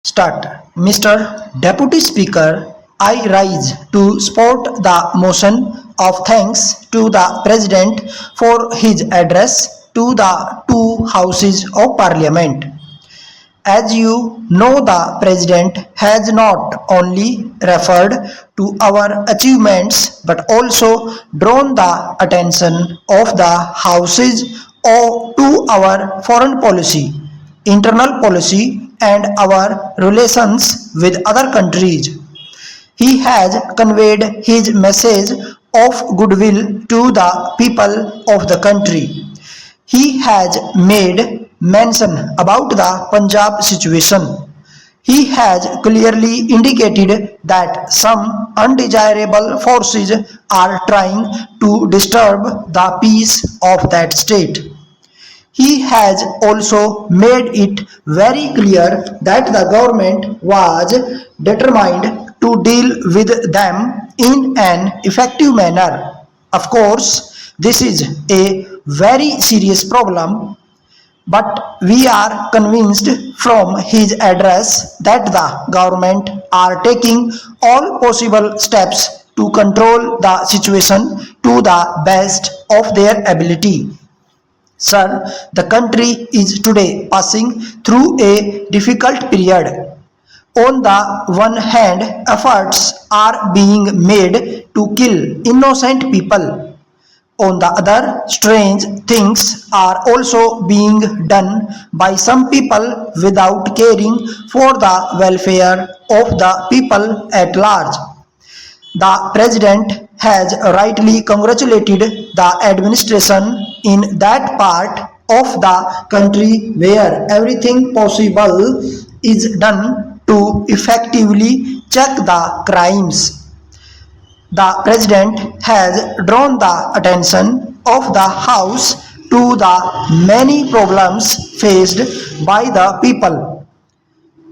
Start. Mr. Deputy Speaker, I rise to support the motion of thanks to the President for his address to the two houses of Parliament. As you know, the President has not only referred to our achievements but also drawn the attention of the Houses to our foreign policy, internal policy, and our relations with other countries. He has conveyed his message of goodwill to the people of the country. He has made mention about the Punjab situation. He has clearly indicated that some undesirable forces are trying to disturb the peace of that state. He has also made it very clear that the government was determined to deal with them in an effective manner. Of course, this is a very serious problem, but we are convinced from his address that the government are taking all possible steps to control the situation to the best of their ability. Sir, the country is today passing through a difficult period. On the one hand, efforts are being made to kill innocent people. On the other, strange things are also being done by some people without caring for the welfare of the people at large. The President has rightly congratulated the administration in that part of the country where everything possible is done to effectively check the crimes. The President has drawn the attention of the House to the many problems faced by the people.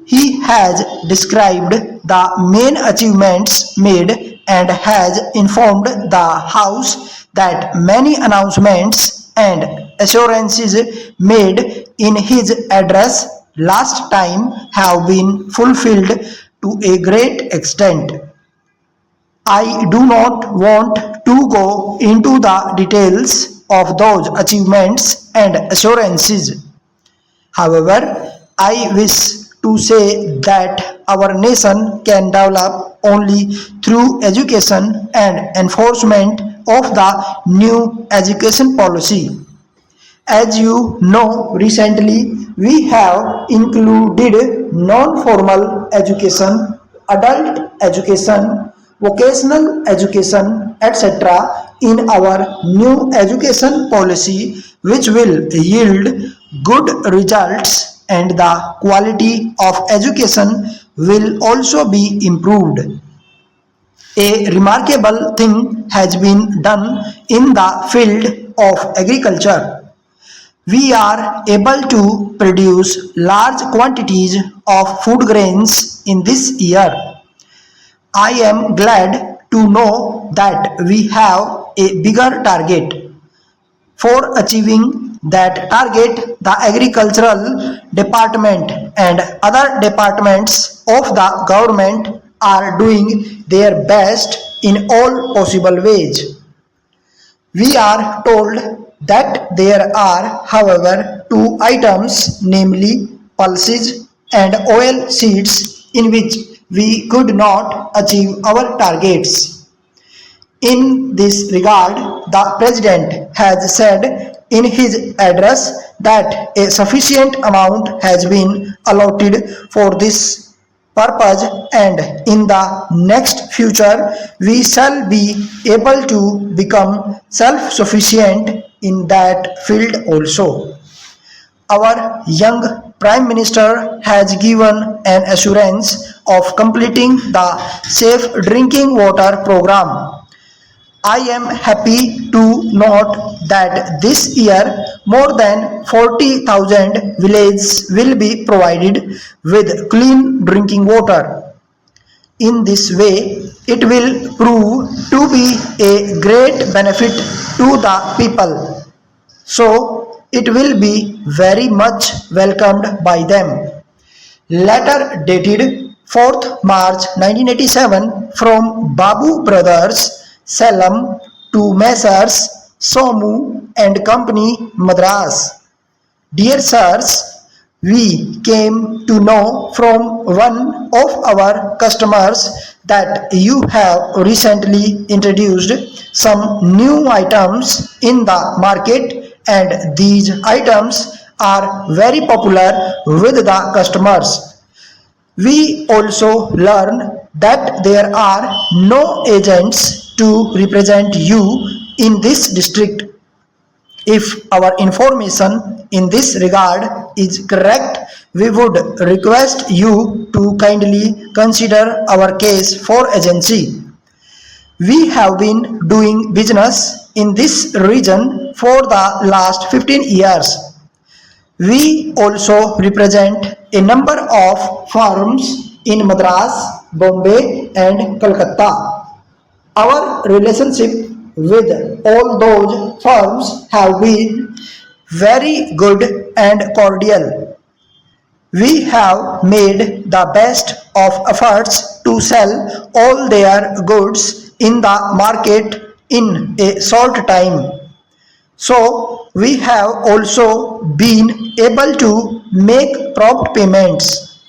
He has described the main achievements made and has informed the House that many announcements and assurances made in his address last time have been fulfilled to a great extent. I do not want to go into the details of those achievements and assurances. However, I wish to say that our nation can develop only through education and enforcement of the new education policy. As you know, recently we have included non-formal education, adult education, vocational education, etc. in our new education policy, which will yield good results and the quality of education will also be improved. A remarkable thing has been done in the field of agriculture. We are able to produce large quantities of food grains in this year. I am glad to know that we have a bigger target. For achieving that target, the agricultural department and other departments of the government are doing their best in all possible ways. We are told that there are, however, two items, namely pulses and oil seeds, in which we could not achieve our targets. In this regard, the President has said in his address that a sufficient amount has been allotted for this purpose, and in the next future we shall be able to become self-sufficient in that field also. Our young Prime Minister has given an assurance of completing the Safe Drinking Water program. I am happy to note that this year more than 40,000 villages will be provided with clean drinking water. In this way, it will prove to be a great benefit to the people. So, it will be very much welcomed by them. letter dated 4th March 1987 from Babu Brothers, Salem to Messrs. Somu and Company, Madras. Dear sirs, we came to know from one of our customers that you have recently introduced some new items in the market and these items are very popular with the customers. We also learned that there are no agents to represent you in this district. If our information in this regard is correct, we would request you to kindly consider our case for agency. We have been doing business in this region for the last 15 years. We also represent a number of firms in Madras, Bombay, and Calcutta. Our relationship with all those firms have been very good and cordial. We have made the best of efforts to sell all their goods in the market in a short time. So we have also been able to make prompt payments.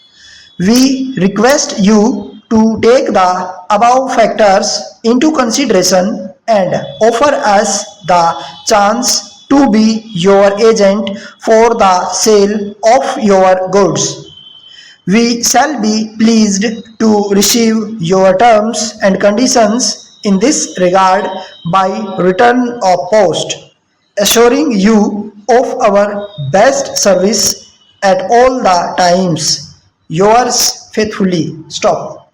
We request you to take the above factors into consideration and offer us the chance to be your agent for the sale of your goods. We shall be pleased to receive your terms and conditions in this regard by return of post, assuring you of our best service at all the times. Yours faithfully. Stop.